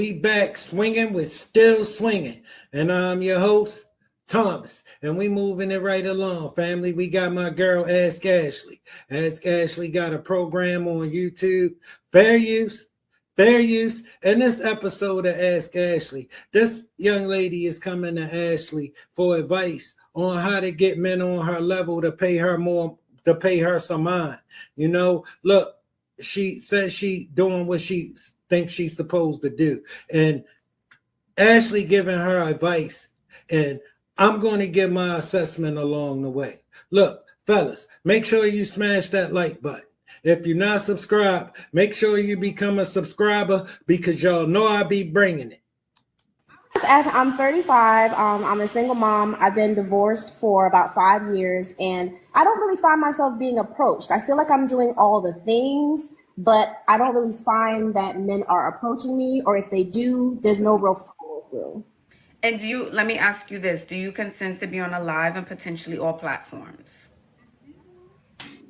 We back swinging with Still Swinging. And I'm your host, Thomas. And we moving it right along, family. We got my girl, Ask Ashley. Ask Ashley got a program on YouTube. Fair use. Fair use. And this episode of Ask Ashley, this young lady is coming to Ashley for advice on how to get men on her level to pay her some mind. You know, look, she says she doing what she thinks she's supposed to do. And Ashley giving her advice. And I'm going to give my assessment along the way. Look, fellas, make sure you smash that like button. If you're not subscribed, make sure you become a subscriber because y'all know I be bringing it. I'm 35. I'm a single mom. I've been divorced for about 5 years, and I don't really find myself being approached. I feel like I'm doing all the things, but I don't really find that men are approaching me, or if they do, there's no real follow through. And let me ask you this, do you consent to be on a live and potentially all platforms?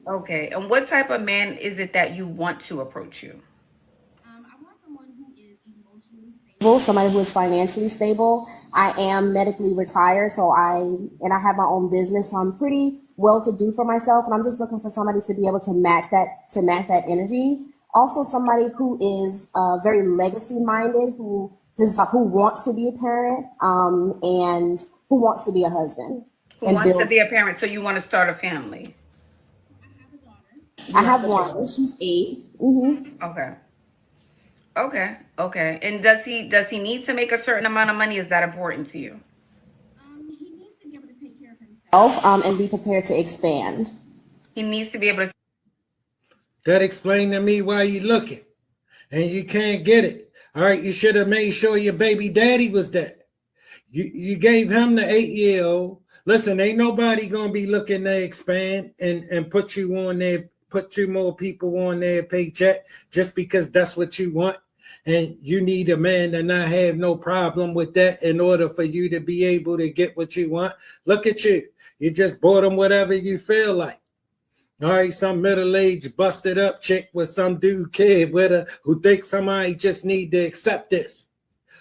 Okay, and what type of man is it that you want to approach you? I want someone who is emotionally stable, somebody who is financially stable. I am medically retired, so I have my own business, so I'm pretty well to do for myself, and I'm just looking for somebody to be able to match that energy. Also, somebody who is very legacy minded, who wants to be a parent, and who wants to be a husband. Who wants to be a parent? So you want to start a family? I have one. She's 8. Mm-hmm. Okay. And does he need to make a certain amount of money? Is that important to you? He needs to be able to take care of himself, and be prepared to expand. He needs to be able to. That explained to me why you looking, and you can't get it. All right, you should have made sure your baby daddy was there. You gave him the 8-year-old. Listen, ain't nobody gonna be looking to expand and put you on there. Put 2 more people on their paycheck just because that's what you want. And you need a man to not have no problem with that in order for you to be able to get what you want. Look at you. You just bought him whatever you feel like. All right, some middle-aged busted up chick with some dude kid with her who thinks somebody just need to accept this.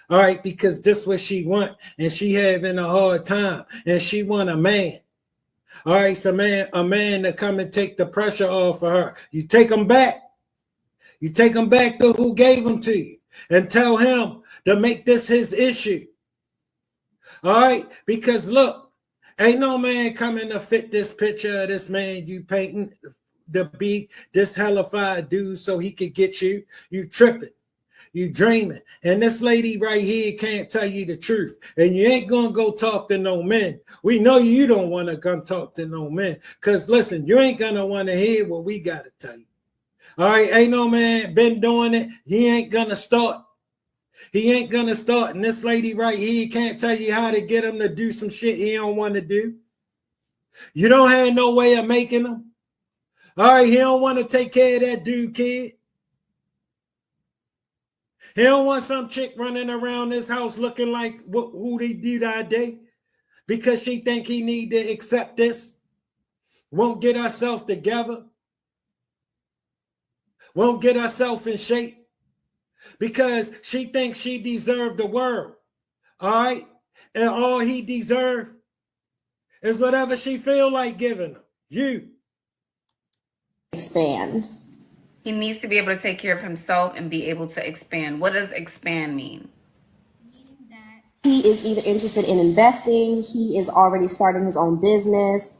All right, because this what she want and she having a hard time and she want a man. All right, so a man to come and take the pressure off of her. You take him back. You take him back to who gave him to you and tell him to make this his issue. All right, because look, ain't no man coming to fit this picture of this man you painting to be this hellified dude so he could get you. You tripping. You dreaming. And this lady right here can't tell you the truth. And you ain't going to go talk to no men. We know you don't want to come talk to no men. Because listen, you ain't going to want to hear what we got to tell you. All right, ain't no man been doing it. He ain't going to start. He ain't going to start. And this lady right here can't tell you how to get him to do some shit he don't want to do. You don't have no way of making him. All right, he don't want to take care of that dude kid. He don't want some chick running around this house looking like who they do that day because she think he need to accept this. Won't get herself together. Won't get herself in shape because she thinks she deserved the world. All right? And all he deserved is whatever she feel like giving him. You. Expand. He needs to be able to take care of himself and be able to expand. What does expand mean? He is either interested in investing, he is already starting his own business,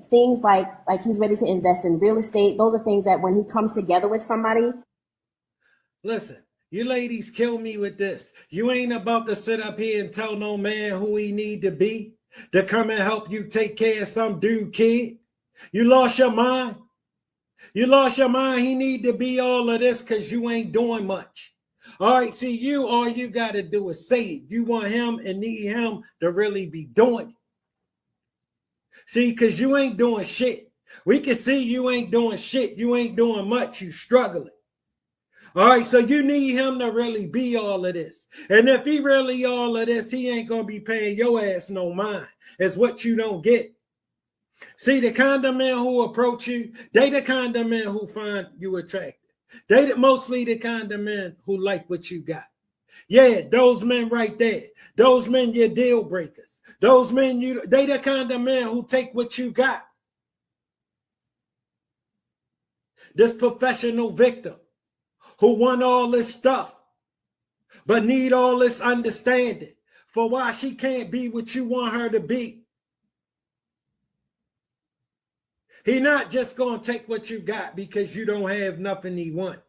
things like he's ready to invest in real estate. Those are things that when he comes together with somebody. Listen, you ladies kill me with this. You ain't about to sit up here and tell no man who he need to be to come and help you take care of some dude kid. You lost your mind. You lost your mind. He need to be all of this because you ain't doing much. All right, see, all you got to do is say it. You want him and need him to really be doing it. See, because you ain't doing shit. We can see you ain't doing shit. You ain't doing much. You struggling. All right, so you need him to really be all of this. And if he really all of this, he ain't going to be paying your ass no mind. It's what you don't get. See, the kind of men who approach you, they the kind of men who find you attractive. They mostly the kind of men who like what you got. Yeah, those men right there. Those men, your deal breakers. Those men, they the kind of men who take what you got. This professional victim who want all this stuff, but need all this understanding for why she can't be what you want her to be. He not just going to take what you got because you don't have nothing he want.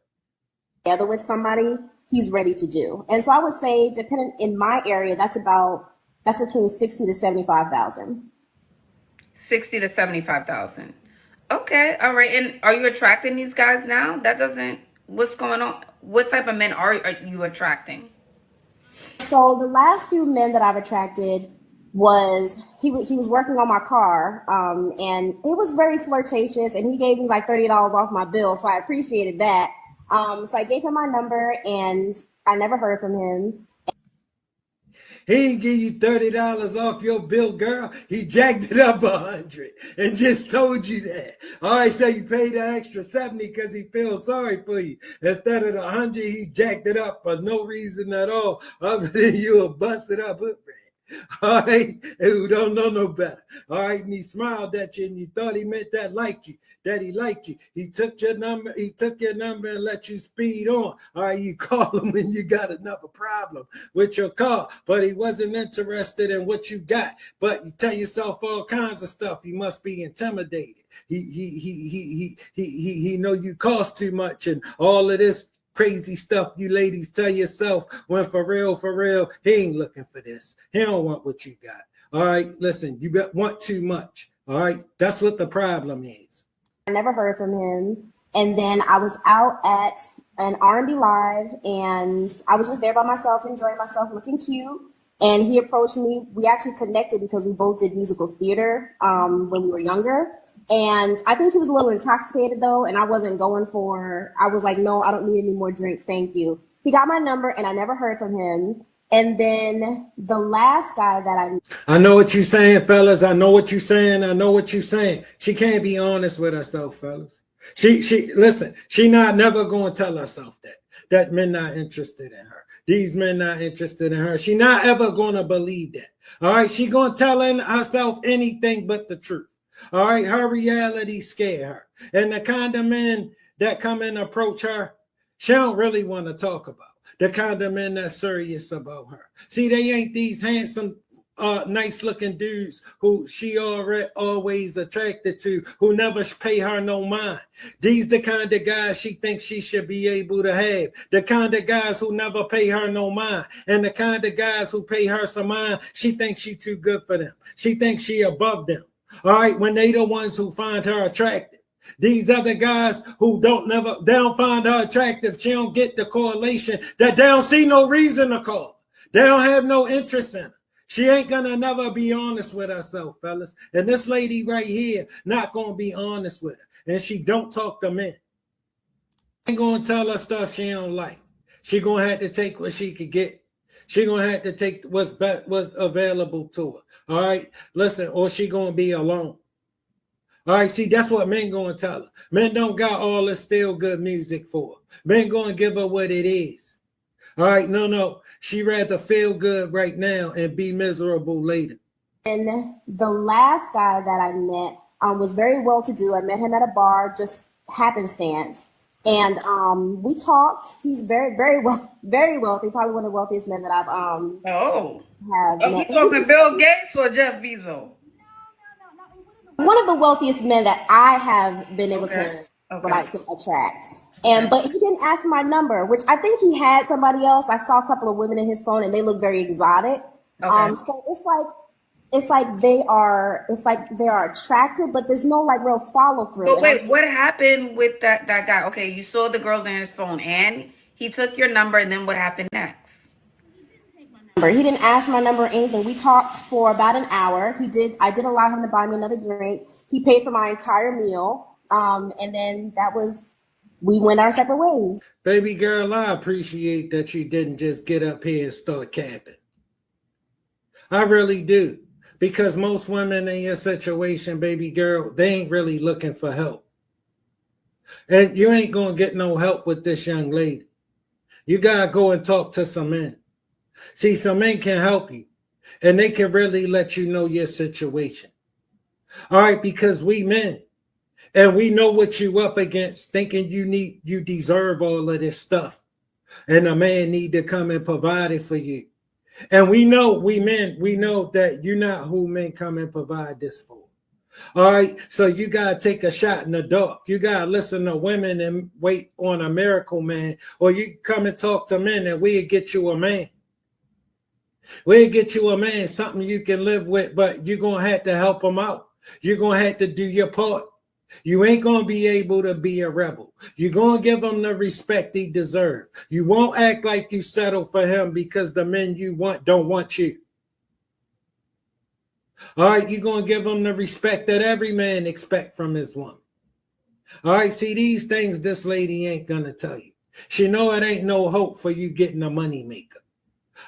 Together with somebody, he's ready to do. And so I would say, depending in my area, that's between 60 to 75,000. 60 to 75,000. Okay, all right. And are you attracting these guys now? What's going on? What type of men are you attracting? So the last few men that I've attracted he was working on my car, and it was very flirtatious, and he gave me like $30 off my bill, so I appreciated that. So I gave him my number, and I never heard from him. He didn't give you $30 off your bill, girl. He jacked it up 100 and just told you that. All right, so you paid the extra 70 because he feels sorry for you. Instead of the 100, he jacked it up for no reason at all, other than you a busted up hood rat. All right, who don't know no better. All right, and he smiled at you and you thought he meant that he liked you. He took your number and let you speed on. All right, you call him when you got another problem with your car, but he wasn't interested in what you got. But you tell yourself all kinds of stuff. You must be intimidated. He know you cost too much and all of this crazy stuff you ladies tell yourself when for real, he ain't looking for this. He don't want what you got. All right, listen, you want too much. All right, that's what the problem is. I never heard from him. And then I was out at an R&B Live, and I was just there by myself, enjoying myself, looking cute. And he approached me. We actually connected because we both did musical theater when we were younger. And I think he was a little intoxicated though, and I wasn't I was like, no, I don't need any more drinks, thank you. He got my number and I never heard from him. And then the last guy that I know what you're saying, fellas. I know what you're saying. She can't be honest with herself, fellas. Listen, she never going to tell herself that men not interested in her. These men not interested in her. She not ever going to believe that. All right, she going to tell herself anything but the truth. All right, her reality scare her. And the kind of men that come and approach her, she don't really want to talk about. The kind of men that's serious about her. See, they ain't these handsome, nice looking dudes who she always attracted to, who never pay her no mind. These the kind of guys she thinks she should be able to have. The kind of guys who never pay her no mind. And the kind of guys who pay her some mind, she thinks she too good for them. She thinks she above them. All right, when they the ones who find her attractive. These other guys who they don't find her attractive, she don't get the correlation that they don't see no reason to call. They don't have no interest in her. She ain't gonna never be honest with herself, fellas. And this lady right here not gonna be honest with her. And she don't talk to men. Ain't gonna tell her stuff she don't like. She gonna have to take what she could get. She gonna have to take what's available to her. All right, listen, or she gonna be alone. All right, see, that's what men gonna tell her. Men don't got all this feel good music for her. Men gonna give her what it is. All right, no, she rather feel good right now and be miserable later. And the last guy that I met was very well to do. I met him at a bar, just happenstance. And we talked. He's very, very wealthy, probably one of the wealthiest men that I've have met. You talking Bill Gates or Jeff Bezos? One of the wealthiest men that I have been able to attract. But he didn't ask for my number, which I think he had somebody else. I saw a couple of women in his phone and they look very exotic. So it's like they are attracted, but there's no like real follow through. But wait, what happened with that guy? Okay, you saw the girls in his phone and he took your number, and then what happened next? He didn't ask my number or anything. We talked for about an hour. I did allow him to buy me another drink. He paid for my entire meal. And then we went our separate ways. Baby girl, I appreciate that you didn't just get up here and start capping. I really do. Because most women in your situation, baby girl, they ain't really looking for help. And you ain't going to get no help with this young lady. You gotta go and talk to some men. See, some men can help you, and they can really let you know your situation. All right, because we men, and we know what you up against, thinking you deserve all of this stuff, and a man need to come and provide it for you. And we know, we men, we know that you're not who men come and provide this for. All right, so you gotta take a shot in the dark. You gotta listen to women and wait on a miracle man, or you come and talk to men, and we'll get you a man. We'll get you a man, something you can live with, but you're gonna have to help them out. You're gonna have to do your part. You ain't gonna be able to be a rebel. You're gonna give him the respect he deserves. You won't act like you settle for him because the men you want don't want you. All right, you're gonna give him the respect that every man expects from his woman. All right, see, these things this lady ain't gonna tell you. She know it ain't no hope for you getting a money maker.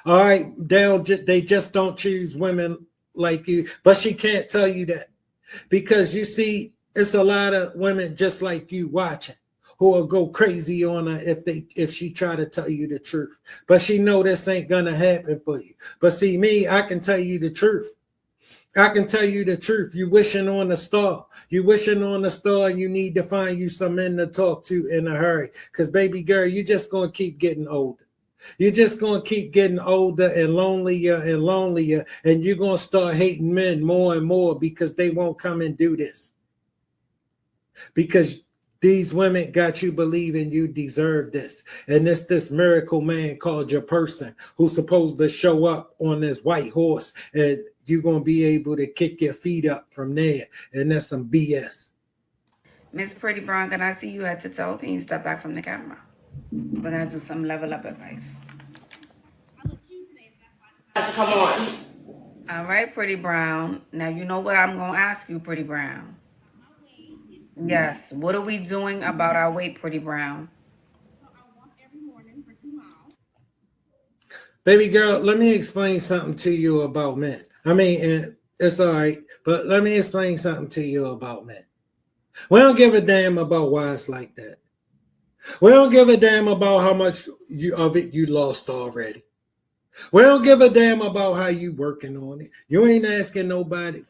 All right, they just don't choose women like you, but she can't tell you that because you see, it's a lot of women just like you watching who will go crazy on her if she try to tell you the truth. But she know this ain't gonna happen for you. But see, me, I can tell you the truth. I can tell you the truth. You wishing on a star. You wishing on a star. You need to find you some men to talk to in a hurry. Because baby girl, you just gonna keep getting older. You're just going to keep getting older and lonelier, and you're going to start hating men more and more because they won't come and do this. Because these women got you believing you deserve this. And it's this miracle man called your person who's supposed to show up on this white horse, and you're going to be able to kick your feet up from there. And that's some BS. Miss Pretty Brown, can I see you head to toe? Can you step back from the camera? We're going to do some level up advice. Come on. All right, Pretty Brown. Now, you know what I'm going to ask you, Pretty Brown. Yes. What are we doing about our weight, Pretty Brown? Baby girl, let me explain something to you about men. I mean, it's all right, but let me explain something to you about men. We don't give a damn about why it's like that. We don't give a damn about how much of it you lost already. We don't give a damn about how you working on it. You ain't asking nobody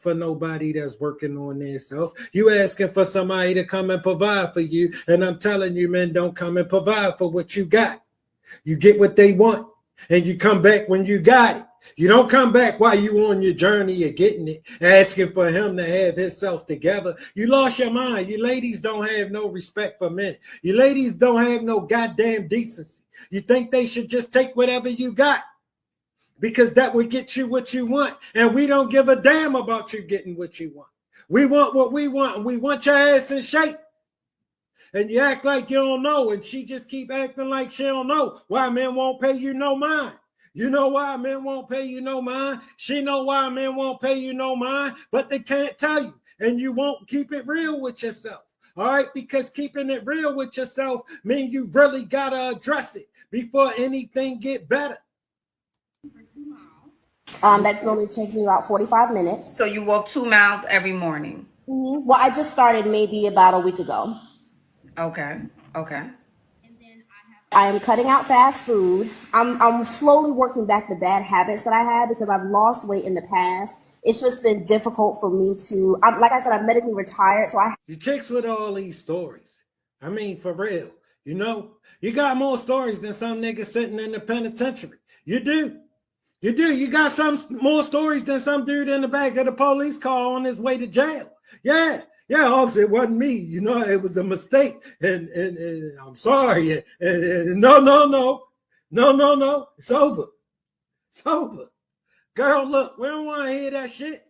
that's working on themselves. You asking for somebody to come and provide for you. And I'm telling you, men, don't come and provide for what you got. You get what they want, and you come back when you got it. You don't come back while you on your journey of getting it, asking for him to have himself together. You lost your mind. You ladies don't have no respect for men. You ladies don't have no goddamn decency. You think they should just take whatever you got because that would get you what you want. And we don't give a damn about you getting what you want. We want what we want, and we want your ass in shape. And you act like you don't know, and she just keep acting like she don't know why men won't pay you no mind. You know why men won't pay you no mind. She know why men won't pay you no mind, but they can't tell you, and you won't keep it real with yourself. All right, because keeping it real with yourself means you really gotta address it before anything get better. That normally takes me about 45 minutes. So you walk 2 miles every morning. Mm-hmm. Well, I just started maybe about a week ago. Okay. I am cutting out fast food. I'm slowly working back the bad habits that I had because I've lost weight in the past. It's just been difficult for me to, like I said, I'm medically retired. So You chicks with all these stories. I mean, for real. You know, you got more stories than some niggas sitting in the penitentiary. You do. You do. You got some more stories than some dude in the back of the police car on his way to jail. Yeah. Yeah, officer, it wasn't me. You know, it was a mistake. And I'm sorry. And no. It's over. It's over. Girl, look, we don't want to hear that shit.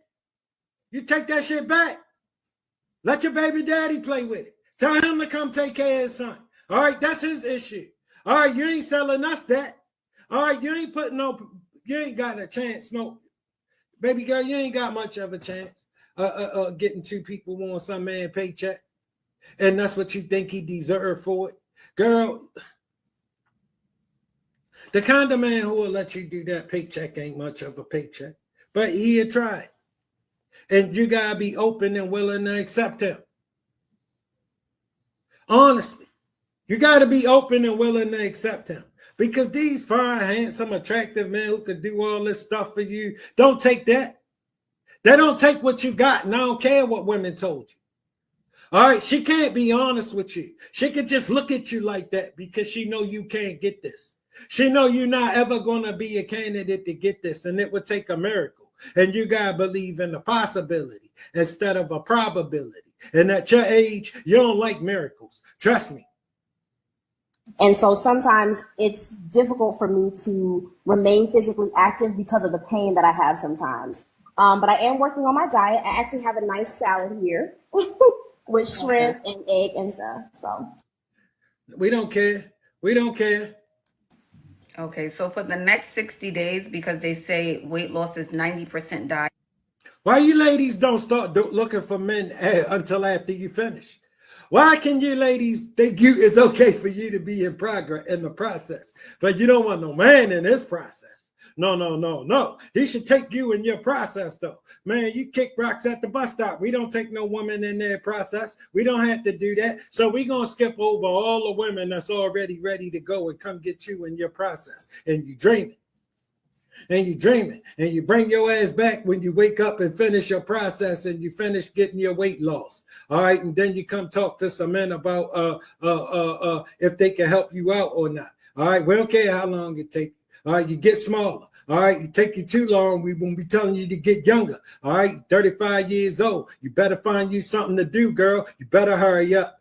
You take that shit back. Let your baby daddy play with it. Tell him to come take care of his son. All right, that's his issue. All right, you ain't selling us that. All right, you ain't got a chance. No, baby girl, you ain't got much of a chance. Getting two people on some man paycheck, and that's what you think he deserved for it, girl. The kind of man who will let you do that paycheck ain't much of a paycheck, but he'll try, and you gotta be open and willing to accept him. Honestly, you gotta be open and willing to accept him. Because these fine, handsome, attractive men who could do all this stuff for you don't take that. They don't take what you got, and I don't care what women told you. All right, she can't be honest with you. She could just look at you like that because she know you can't get this. She know you're not ever going to be a candidate to get this, and it would take a miracle. And you got to believe in the possibility instead of a probability. And at your age, you don't like miracles. Trust me. And so sometimes it's difficult for me to remain physically active because of the pain that I have sometimes. But I am working on my diet. I actually have a nice salad here with shrimp and egg and stuff. So we don't care. We don't care. Okay, so for the next 60 days, because they say weight loss is 90% diet. Why you ladies don't start looking for men until after you finish? Why can you ladies think it's okay for you to be in progress in the process, but you don't want no man in this process? No. He should take you in your process, though. Man, you kick rocks at the bus stop. We don't take no woman in their process. We don't have to do that. So we're going to skip over all the women that's already ready to go and come get you in your process. And you dreaming. And you bring your ass back when you wake up and finish your process and you finish getting your weight loss. All right, and then you come talk to some men about if they can help you out or not. All right, we don't care how long it takes. All right, you get smaller. All right, it take you too long, we won't be telling you to get younger. All right, 35 years old. You better find you something to do, girl. You better hurry up.